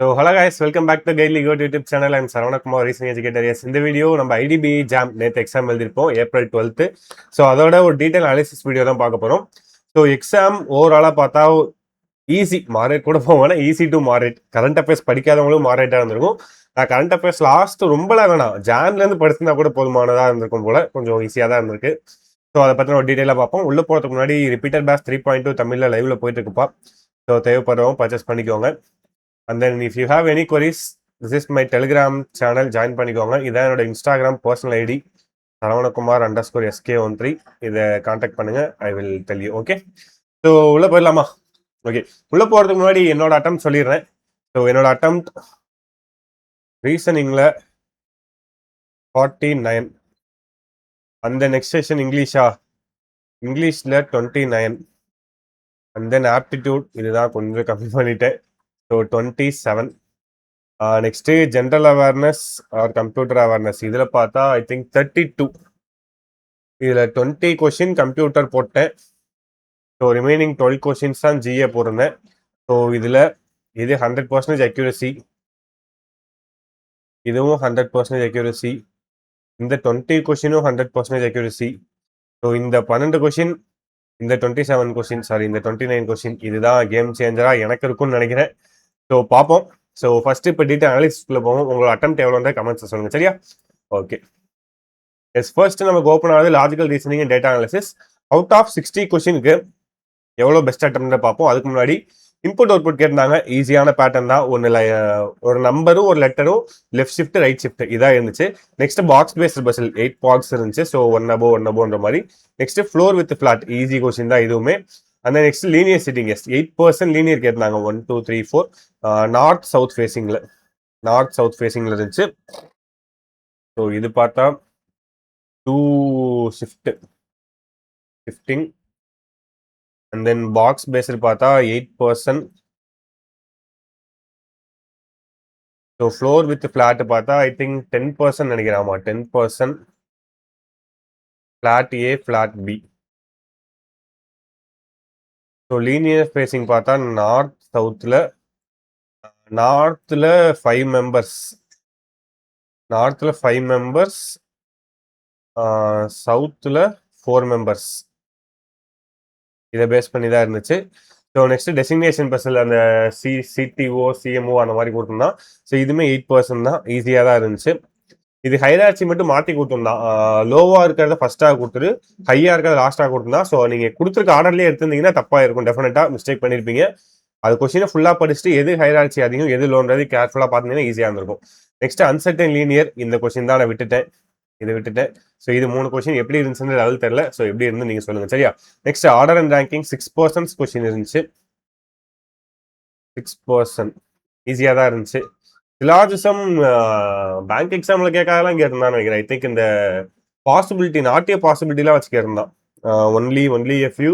So hello guys, welcome back to Guidely code YouTube channel. I'm Saravanakumar, reasoning educator. Yes, இந்த video நம்ம IDBI JAM நேற்று exam எழுதிருப்போம் April 12th. ஸோ அதோட ஒரு டீட்டெயில் அனாலிசிஸ் வீடியோ தான் பார்க்க போகிறோம். ஸோ எக்ஸாம் ஓவராலாக பார்த்தா ஈஸி, மாரேட் கூட போவேன்னா ஈஸி டு மாரேட். கரண்ட் அஃபேர்ஸ் படிக்காதவங்களும் மாரேட்டாக இருந்திருக்கும். நான் கரண்ட் அஃபேர்ஸ் லாஸ்ட் ரொம்பலாம் வேணாம், ஜான்லேருந்து படிச்சிருந்தா கூட போதுமானதாக இருந்திருக்கும் போல, கொஞ்சம் ஈஸியாக தான் இருந்திருக்கு. ஸோ அதை பற்றின ஒரு டீட்டெயிலாக பார்ப்போம். உள்ளே போகிறதுக்கு முன்னாடி ரிப்பீட்டட் பேட்ச் 3.2 தமிழில் லைவில் போயிட்டு இருக்குப்பா. ஸோ தேவைப்படுறவங்க பர்ச்சேஸ் பண்ணிக்கோங்க. And then if you have any queries, this is my Telegram channel, join பண்ணிக்கோங்க. இதான் என்னோட இன்ஸ்டாகிராம் பர்சனல் ஐடி Saravanak_SK13. இதை கான்டாக்ட் பண்ணுங்க, I will tell you. Okay, so உள்ள போயிடலாமா? ஓகே, உள்ள போறதுக்கு முன்னாடி என்னோட அட்டெம்ப்ட் சொல்லிடுறேன். ஸோ என்னோட அட்டெம்ப்ட் ரீசனிங்ல 49, அந்த நெக்ஸ்ட் செஷன் இங்கிலீஷ்ல 29, அண்ட் தென் ஆப்டிடியூட் இதுதான் கொஞ்சம் கம்மி பண்ணிட்டேன். So 27. Next general awareness R computer awareness, இதில் பார்த்தா ஐ திங்க் 32. இதில் 20 கொஷின் கம்ப்யூட்டர் போட்டேன். ஸோ ரிமைனிங் 12 கொஷின்ஸ் தான் ஜிஏ போட்டிருந்தேன். ஸோ இதில் இது 100% அக்யூரசி, இதுவும் 100% அக்யூரசி, இந்த 20 கொஷினும் 100% அக்யூரசி. ஸோ இந்த 12 கொஷின், இந்த 27 கொஷின், சாரி இந்த 29 கொஷின், இதுதான் கேம் சேஞ்சராக எனக்கு இருக்கும்னு நினைக்கிறேன். ஸோ பார்ப்போம். ஸோ ஃபர்ஸ்ட் இப்போ டீட்டெயில் அனாலிசிஸ்க்குள்ள போவோம். உங்களோட அட்டெம்ப்ட் எவ்வளோன்ற கமெண்ட்ஸ் சொல்லுங்கள், சரியா? ஓகே, எஸ், ஃபர்ஸ்ட் நமக்கு ஓப்பன் ஆகுது logical reasoning and data analysis. Out of 60 கொஷினுக்கு எவ்வளோ பெஸ்ட் அட்டெம்ப்ட் பார்ப்போம். அதுக்கு முன்னாடி இன்புட் அவுட்புட் கேட்டிருந்தாங்க. ஈஸியான பேட்டர்ன் தான். ஒரு நம்பரும் ஒரு லெட்டரும் லெஃப்ட் ஷிஃப்ட் ரைட் ஷிஃப்ட் இதாக இருந்துச்சு. Next box based puzzle 8 box இருந்துச்சு. ஸோ ஒன் அபோன்ற மாதிரி. Next floor with flat, easy question தான் இதுவுமே. அந்த next linear sitting, yes 8% linear கேட்டிருந்தாங்க. 1 2 3 4 நார்த் சவுத் ஃபேஸிங்ல இருந்துச்சு. ஸோ இது பார்த்தா 2 shifting, and then box based பார்த்தா 8%. ஸோ ஃப்ளோர் வித் ஃபிளாட் பார்த்தா ஐ திங்க் 10% நினைக்கிறேன். ஆமாம், 10% flat A flat B. So linear spacing பார்த்தா நார்த்தில் 5 மெம்பர்ஸ், சவுத்தில் 4 மெம்பர்ஸ். இதை பேஸ் பண்ணி தான் இருந்துச்சு. ஸோ நெக்ஸ்ட் டெசிக்னேஷன் பஸ்ஸில் அந்த சிடிஓ சிஎம்ஓ அந்த மாதிரி கொடுத்துருந்தான். ஸோ இதுவுமே 8% தான், ஈஸியாக தான் இருந்துச்சு. இது ஹைரார்ச்சி மட்டும் மாற்றி கொடுத்துருந்தான். லோவாக இருக்கிறத ஃபர்ஸ்ட்டாக கொடுத்துரு, ஹையாக இருக்கிறத லாஸ்ட்டாக கொடுத்துருந்தான். ஸோ நீங்கள் கொடுத்துருக்க ஆர்டர்லேயே எடுத்திருந்தீங்கன்னா தப்பாக இருக்கும், டெஃபினட்டாக மிஸ்டேக் பண்ணியிருப்பீங்க. அது கொஸ்டினை ஃபுல்லாக படிச்சுட்டு எது ஹைரார்ச்சி அதிகம் எது லோன்றது கேர்ஃபுல்லாக பார்த்தீங்கன்னா ஈஸியாக இருந்திருக்கும். நெக்ஸ்ட் அன்சர்டன் லீனியர், இந்த கொஸ்டின் தான் நான் விட்டுட்டேன். ஸோ இது 3 கொஸ்டின் எப்படி இருந்துச்சுன்னு லெவல் தெரியல. ஸோ எப்படி இருந்து நீங்கள் சொல்லுங்கள், சரியா? Next order and ranking 6% question இருந்துச்சு. 6% ஈஸியாக தான் இருந்துச்சு. சிலாஜிசம் பேங்க் எக்ஸாமில் கேட்காதெல்லாம் இங்கே இருந்தான்னு நினைக்கிறேன். ஐ திங்க் இந்த பாசிபிலிட்டி, நாட்டிய பாசிபிலிட்டிலாம் வச்சு கேட்டிருந்தான். ஒன்லி எ ஃபியூ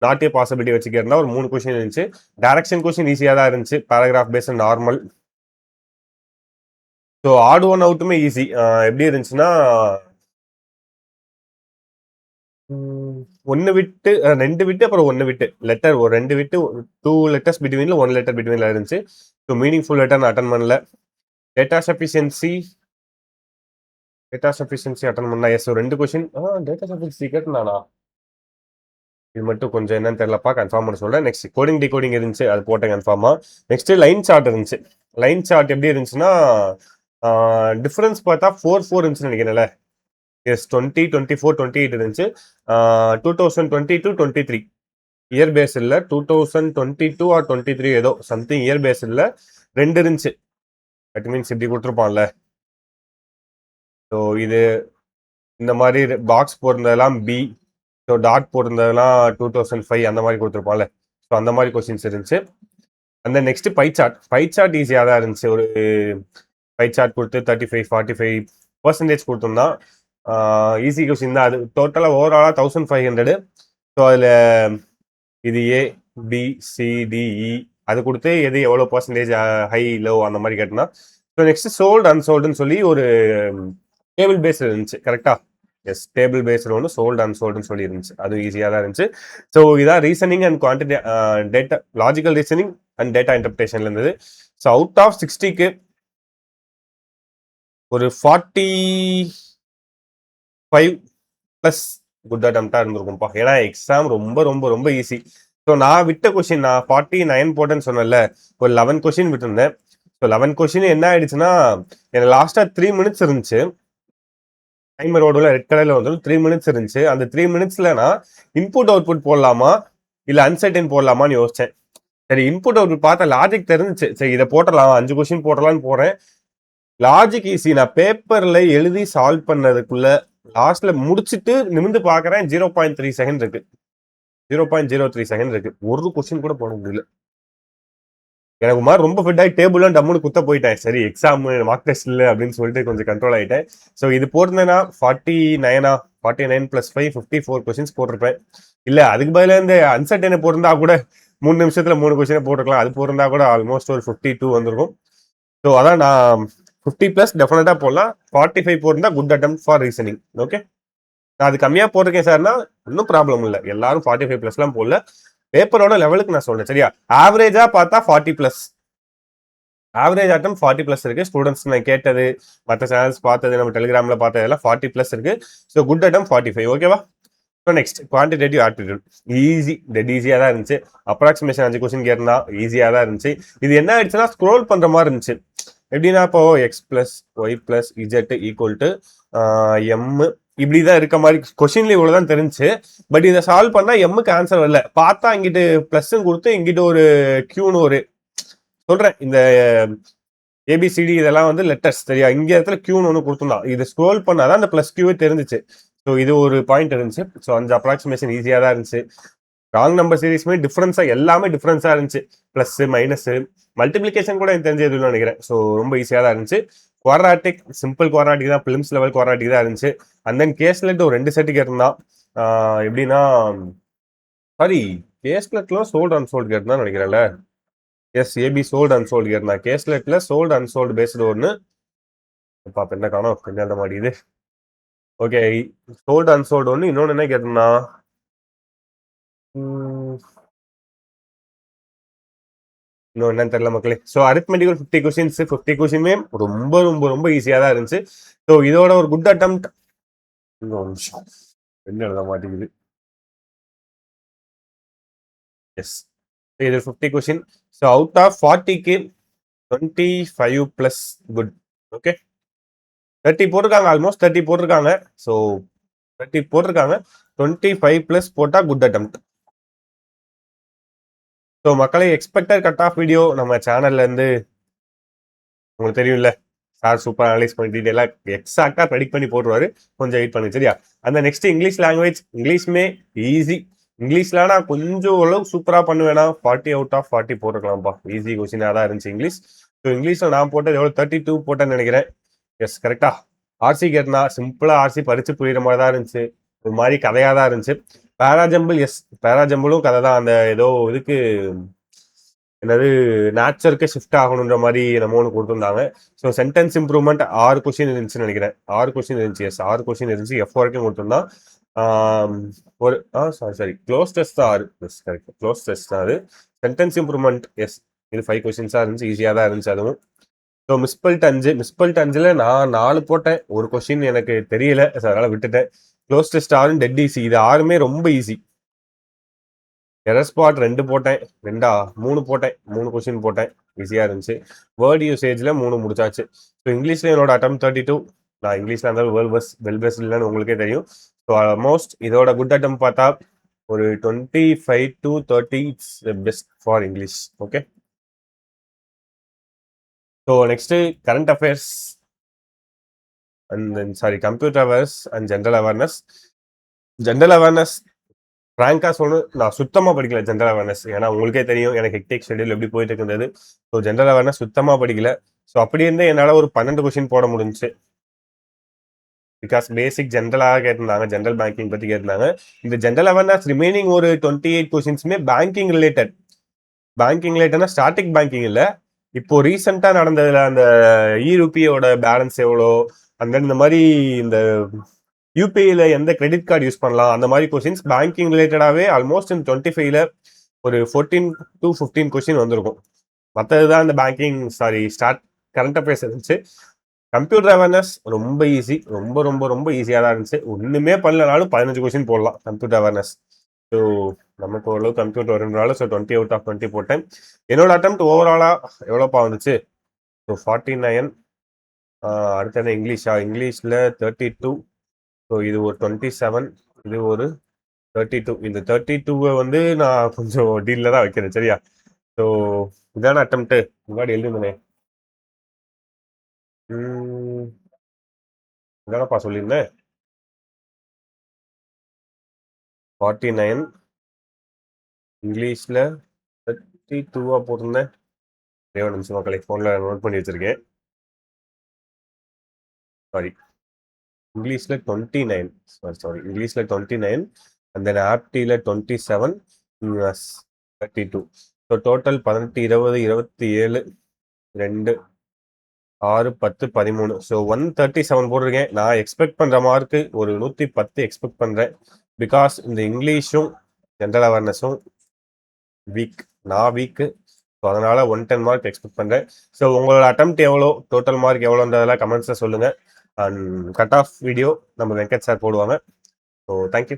நாட்டிய பாசிபிலிட்டி வச்சு கேட்டிருந்தா ஒரு 3 கொஸ்டின் இருந்துச்சு. டைரக்ஷன் கொஸ்டின் ஈஸியாக தான் இருந்துச்சு. Paragraph base normal. So odd one அவுட்டுமே ஈஸி. எப்படி இருந்துச்சுன்னா 1 விட்டு 2 விட்டு அப்புறம் 1 விட்டு லெட்டர், ஒரு 2 விட்டு 2 லெட்டர்ஸ் பிட்வீனில் 1 லெட்டர் பிட்வீனில் இருந்துச்சு. ஸோ மீனிங்ஃபுல் லெட்டர் நான் அட்டன் பண்ணல. டேட்டா சஃபிஷியன்சி அட்டன் பண்ணா. எஸ், 2 கொஸ்டின் டேட்டா சஃபிஷியன்சி கேட்டுனானா, இது மட்டும் கொஞ்சம் என்னன்னு தெரியலப்பா, கன்ஃபார்ம் பண்ண சொல்கிறேன். நெக்ஸ்ட் கோடிங் டிகோடிங் இருந்துச்சு, அது போட்டேன் கன்ஃபார்மாக. நெக்ஸ்ட் லைன் சார்ட் இருந்துச்சு. லைன் சார்ட் எப்படி இருந்துச்சுன்னா டிஃபரன்ஸ் பார்த்தா 4 இருந்துச்சுன்னு நினைக்கிறேன்ல. எஸ், 20 24 28 இருந்துச்சு. 2022-23 இயர் பேஸ் இல்லை, 2022 ஆர் 23 ஏதோ சம்திங் இயர் பேஸ் இல்லை, 2 இருந்துச்சு. தட் மீன்ஸ் இப்படி கொடுத்துருப்பான்ல. ஸோ இது இந்த மாதிரி பாக்ஸ் போட்டிருந்ததெல்லாம் பி, ஸோ டாட் போட்டிருந்ததெல்லாம் 2005 அந்த மாதிரி கொடுத்துருப்பான்ல. ஸோ அந்த மாதிரி கொஸ்டின்ஸ் இருந்துச்சு. அந்த நெக்ஸ்ட் பை சார்ட் ஈஸியாக தான் இருந்துச்சு. ஒரு பை சார்ட் கொடுத்து 35-45% கொடுத்துருந்தான். ஈஸி கொஸ்டின் தான் அது. டோட்டலாக ஓவராலாக 1500. ஸோ அதில் இது ஏ பி சி டி இ அது கொடுத்து எது எவ்வளோ பர்சன்டேஜ் ஹை லோ அந்த மாதிரி கேட்டோம்னா. ஸோ நெக்ஸ்ட் சோல்டு அன்சோல்டுன்னு சொல்லி ஒரு டேபிள் பேஸ் இருந்துச்சு. கரெக்டாக எஸ் டேபிள் பேஸ்டு ஒன்று சோல்டு அன்சோல்டுன்னு சொல்லி இருந்துச்சு, அதுவும் ஈஸியாக தான் இருந்துச்சு. ஸோ இதான் reasoning and quantity data logical reasoning and data இன்டர்பிரேஷன்ல இருந்தது. ஸோ அவுட் ஆஃப் 60க்கு ஒரு 45 ப்ளஸ் குட் அட்டம்ப்டா இருந்திருக்கும்ப்பா. ஏன்னா எக்ஸாம் ரொம்ப ரொம்ப ரொம்ப ஈஸி. ஸோ நான் விட்ட கொஸ்டின் நான் 49 போட்டேன்னு சொன்னேன்ல, ஒரு 11 கொஸ்டின் விட்டுருந்தேன். ஸோ 11 கொஸ்டின் என்ன ஆயிடுச்சுன்னா, எனக்கு லாஸ்டா 3 மினிட்ஸ் இருந்துச்சு. டைமர் ஓடுல ரெட் கலர்ல வந்து 3 மினிட்ஸ் இருந்துச்சு. அந்த 3 மினிட்ஸ்ல நான் இன்புட் அவுட்புட் போடலாமா இல்ல அன்சர்டன் போடலாமான்னு யோசிச்சேன். சரி இன்புட் அவுட்புட் பார்த்தா லாஜிக் தெரிஞ்சிச்சு, சரி இதை போட்டலாம் 5 கொஸ்டின் போட்டலாம்னு போறேன். லாஜிக் ஈஸி, நான் பேப்பர்ல எழுதி சால்வ் பண்ணதுக்குள்ள லாஸ்ட்ல முடிச்சுட்டு நிமிந்து பாக்குறேன் 0.3 செகண்ட் இருக்கு. 0.03 செகண்ட் இருக்கு. ஒரு கொஸ்டின் கூட போட முடியல. எனக்கு மாதிரி ரொம்ப ஃபிட் ஆகி டேபிள்லாம் டம்முன்னு குத்த போயிட்டேன். சரி எக்ஸாம் மார்க் டெஸ்ட் இல்லை அப்படின்னு சொல்லிட்டு கொஞ்சம் கண்ட்ரோல் ஆயிட்டேன். ஸோ இது போட்டிருந்தேன்னா 49 + 5 54 கொஸ்டின்ஸ் போட்டிருப்பேன். இல்ல அதுக்கு பதிலாக இந்த அன்சர்டனை போட்டிருந்தா கூட 3 நிமிஷத்துல 3 கொஸ்டினை போட்டிருக்கலாம். அது போட்டிருந்தா கூட ஆல்மோஸ்ட் ஒரு 52 வந்திருக்கும். ஸோ அதான் நான் 50+ டெஃபினட்டா போடலாம். 45 போட்டிருந்தா good attempt for reasoning. Okay, நான் அது கம்மியா போட்டிருக்கேன் சார்னா இன்னும் ப்ராப்ளம் இல்லை. எல்லாரும் 45+ போடல. பேப்பரோட லெவலுக்கு நான் சொல்றேன் சரியா. ஆவரேஜா பார்த்தா 40+. ஆவரேஜ் அட்டம் 40+ இருக்கு. ஸ்டூடெண்ட்ஸ் நான் கேட்டது, மற்ற சேனல்ஸ் பார்த்தது, நம்ம டெலிகிராம்ல பார்த்ததெல்லாம் 40+ இருக்கு. So good attempt 45. ஓகேவா. So next quantitative aptitude easy, dead ஈஸியாக தான் இருந்துச்சு. அப்ராக்சிமேஷன் 5 கொஸ்டின் கேட்டா ஈஸியாக தான் இருந்துச்சு. இது என்ன ஆயிடுச்சுன்னா ஸ்க்ரோல் பண்ற மாதிரி இருந்துச்சு. எப்படின்னா இப்போ x + y + z = m இப்படிதான் இருக்க மாதிரி கொஸ்டின்ல இவ்வளவுதான் தெரிஞ்சு. பட் இதை சால்வ் பண்ணா எம்முக்கு ஆன்சர் வரல. பார்த்தா இங்கிட்டு பிளஸ் கொடுத்து இங்கிட்டு ஒரு கியூன்னு ஒரு சொல்றேன். இந்த ஏபிசிடி இதெல்லாம் வந்து லெட்டர்ஸ் சரியா. இங்க இடத்துல கியூன்னு ஒன்று கொடுத்துருந்தான். இது ஸ்க்ரோல் பண்ணாதான் அந்த பிளஸ் கியூவே தெரிஞ்சிச்சு. ஸோ இது ஒரு பாயிண்ட் இருந்துச்சு. ஸோ 5 அப்ராக்சிமேஷன் ஈஸியாக தான் இருந்துச்சு. ராங் நம்பர் சீரீஸ்மே டிஃபரன்ஸா எல்லாமே டிஃபரன்ஸா இருந்துச்சு. பிளஸ் மைனஸ் மல்டிபிளிகேஷன் கூட எனக்கு தெரிஞ்சதுன்னு நினைக்கிறேன். ஸோ ரொம்ப ஈஸியாக தான் இருந்துச்சு. குவாட்ராட்டிக் சிம்பிள் குவாட்ராட்டிக் தான், பிலிம்ஸ் லெவல் குவாட்ராட்டிக் தான் இருந்துச்சு. அண்ட் தென் கேஸ்லெட் ஒரு 2 செட்டு கேட்டிருந்தான். எப்படின்னா சாரி கேஸ்லெட்ல சோல்டு அன்சோல்டு கேட்டிருந்தான் நினைக்கிறேன்ல. எஸ் ஏபி சோல்டு அன்சோல்டு கேட்டிருந்தான். கேஸ்லெட்ல சோல்டு அன்சோல்டு பேஸ்டு ஒன்று பாப்பா என்ன காணும் என்ன மாட்டேங்குது. ஓகே சோல்டு அன்சோல்டு ஒன்று. இன்னொன்று என்ன கேட்டிருந்தான், இன்னும் என்னன்னு தெரியல மக்களே. ஸோ அரித்மெட்டிக்கல் 50 கொஸ்டின்ஸ் 50 கொஸ்டினுமே ரொம்ப ரொம்ப ரொம்ப ஈஸியாக தான் இருந்துச்சு. ஸோ இதோட ஒரு குட் அட்டெம்ப்ட் இன்னும் நிமிஷம் என்ன எழுத மாட்டேங்குது. எஸ் இது 50 கொஸ்டின். ஸோ அவுட் ஆஃப் 40க்கு 25+ குட். ஓகே 30 போட்டிருக்காங்க, ஆல்மோஸ்ட் 30 போட்டிருக்காங்க. ஸோ 30 போட்டிருக்காங்க, 25+ போட்டா குட் அட்டெம்ப்ட். ஸோ மக்களை எக்ஸ்பெக்டட் கட் ஆஃப் வீடியோ நம்ம சேனல்ல இருந்து உங்களுக்கு தெரியும்ல, சார் சூப்பர் அனலைஸ் பண்ணி டீடைலாக எக்ஸாக்டா ப்ரெடிக்ட் பண்ணி போட்டுருவாரு. கொஞ்சம் வெயிட் பண்ணி சரியா. அந்த நெக்ஸ்ட் இங்கிலீஷ் லாங்குவேஜ், இங்கிலீஷ்மே ஈஸி. இங்கிலீஷ்ல நான் கொஞ்சம் ஓரளவுக்கு சூப்பரா பண்ணுவேன்னா 40 அவுட் ஆஃப் 40 போட்டுக்கலாம்ப்பா. ஈஸி கொஸ்டினாக தான் இருந்துச்சு இங்கிலீஷ். ஸோ இங்கிலீஷ்ல நான் போட்டது எவ்வளோ 32 போட்டேன்னு நினைக்கிறேன். எஸ் கரெக்டா. ஆர்சி கேட்டனா சிம்பிளா ஆர்சி படிச்சு புரியுற மாதிரி தான் இருந்துச்சு. ஒரு மாதிரி கதையா தான் இருந்துச்சு. பேராஜம்பிள் எஸ் பேராஜம்பிளும் கதை தான். அந்த ஏதோ இதுக்கு என்னது நேச்சருக்கு ஷிஃப்ட் ஆகணுன்ற மாதிரி நம்ம ஒன்று கொடுத்துருந்தாங்க. ஸோ சென்டென்ஸ் இம்ப்ரூவ்மெண்ட் 6 கொஸ்டின் இருந்துச்சுன்னு நினைக்கிறேன். 6 கொஸ்டின் இருந்துச்சு. எஸ் 6 கொஸ்டின் இருந்துச்சு. F வரைக்கும் கொடுத்துருந்தான். ஒரு சாரி க்ளோஸ் டெஸ்ட் தான் 6. எஸ் கரெக்ட் க்ளோஸ் டெஸ்ட் தான் அது. சென்டென்ஸ் இம்ப்ரூவ்மெண்ட் எஸ் இது 5 கொஸ்டின்ஸாக இருந்துச்சு. ஈஸியாக தான் இருந்துச்சு அதுவும். ஸோ மிஸ்பல்ட் 5 நான் 4 போட்டேன். ஒரு கொஸ்டின் எனக்கு தெரியல, அதனால விட்டுட்டேன். Cloze test 6 dead easy. இது 6மே ரொம்ப ஈஸி. எரர் ஸ்பாட் 2 போட்டேன். 3 போட்டேன். 3 கொஸ்டின் போட்டேன். ஈஸியா இருந்துச்சு. வேர்ட் யூசேஜ்ல 3 முடிச்சாச்சு. ஸோ இங்கிலீஷ்ல என்னோட அட்டம் 32. நான் இங்கிலீஷ்ல இருந்தாலும் வெல் பெஸ்ட் இல்லைன்னு உங்களுக்கே தெரியும். ஸோ ஆல்மோஸ்ட் இதோட குட் அட்டம் பார்த்தா ஒரு 25 to 30 it's best for English. Okay so next current affairs and then sorry computer awareness and general awareness. General awareness ஃப்ராங்கா சொல்லணும், நான் சுத்தமா படிக்கல ஜென்ரல் அவேர்னஸ். ஏன்னா உங்களுக்கே தெரியும் எனக்கு ஹெக்டிக் ஷெட்யூல் எப்படி போயிட்டு இருந்தது. ஸோ ஜென்ரல் அவேர்னஸ் சுத்தமா படிக்கல. ஸோ அப்படி இருந்தே என்னால் ஒரு 12 கொஸ்டின் போட முடிஞ்சுச்சு. பிகாஸ் பேசிக் ஜென்ரலாக கேட்டிருந்தாங்க, ஜென்ரல் பேங்கிங் பற்றி கேட்டிருந்தாங்க. இந்த ஜென்ரல் அவேர்னஸ் ரிமைனிங் ஒரு 28 கொஸ்டின்ஸுமே பேங்கிங் ரிலேட்டட். பேங்கிங் ரிலேட்டட்னா ஸ்டாட்டிக் பேங்கிங் இல்லை, இப்போ ரீசெண்டா நடந்ததுல அந்த இ ருபியோட பேலன்ஸ் எவ்வளோ, அந்த இந்த மாதிரி இந்த யூபிஐல எந்த கிரெடிட் கார்டு யூஸ் பண்ணலாம் அந்த மாதிரி கொஸ்டின்ஸ் பேங்கிங் ரிலேட்டடாகவே ஆல்மோஸ்ட் இந்த 25ல ஒரு 14 to 15 கொஸ்டின் வந்திருக்கும். மற்றது தான் இந்த பேங்கிங் கரண்ட் அஃபேர்ஸ் இருந்துச்சு. கம்ப்யூட்டர் அவேர்னஸ் ரொம்ப ஈஸி, ரொம்ப ரொம்ப ரொம்ப ஈஸியாக தான் இருந்துச்சு. ஒன்றுமே பண்ணலனாலும் 15 கொஸ்டின் போடலாம் கம்ப்யூட்டர் அவேர்னஸ். ஸோ நமக்கு ஓரளவு கம்ப்யூட்டர் வரும்னாலும் ஸோ 20 out of 20 போட்டேன். என்னோட அட்டெம்ப்ட் ஓவராலாக எவ்வளோப்பா வந்துச்சு? ஸோ 49. அடுத்து என்ன இங்கிலீஷில் 32. ஸோ இது ஒரு 27, இது ஒரு 32. இந்த 32 வந்து நான் கொஞ்சம் டீலில் தான் வைக்கிறேன், சரியா? ஸோ இதான அட்டெம்ப்ட்டு முன்னாடி எழுதுனேன். இதானப்பா சொல்லியிருந்தேன். 49 இங்கிலீஷில் 32 போட்டிருந்தேன். ஒரு நிமிஷம் மக்களை, ஃபோனில் நோட் பண்ணி வச்சிருக்கேன். சாரி, இங்கிலீஷில் 29. இங்கிலீஷில் 29 அண்ட் தென் ஆப்டியில் 27, 32. So total 18, 20, 27, 2, 6, 10, 13. ஸோ 137 போட்டிருக்கேன். நான் எக்ஸ்பெக்ட் பண்ணுற மார்க்கு ஒரு 110 எக்ஸ்பெக்ட் பண்ணுறேன். பிகாஸ் இந்த இங்கிலீஷும் ஜென்ரல் அவேர்னஸும் நான் வீக்கு. ஸோ அதனால் 110 மார்க் எக்ஸ்பெக்ட் பண்ணுறேன். ஸோ உங்களோட அட்டெம்ப்ட் எவ்வளோ, டோட்டல் மார்க் எவ்வளோன்றதெல்லாம் கமெண்ட்ஸில் சொல்லுங்கள். அண்ட் கட் ஆஃப் வீடியோ நம்ம வெங்கட் சார் போடுவாங்க. So thank you.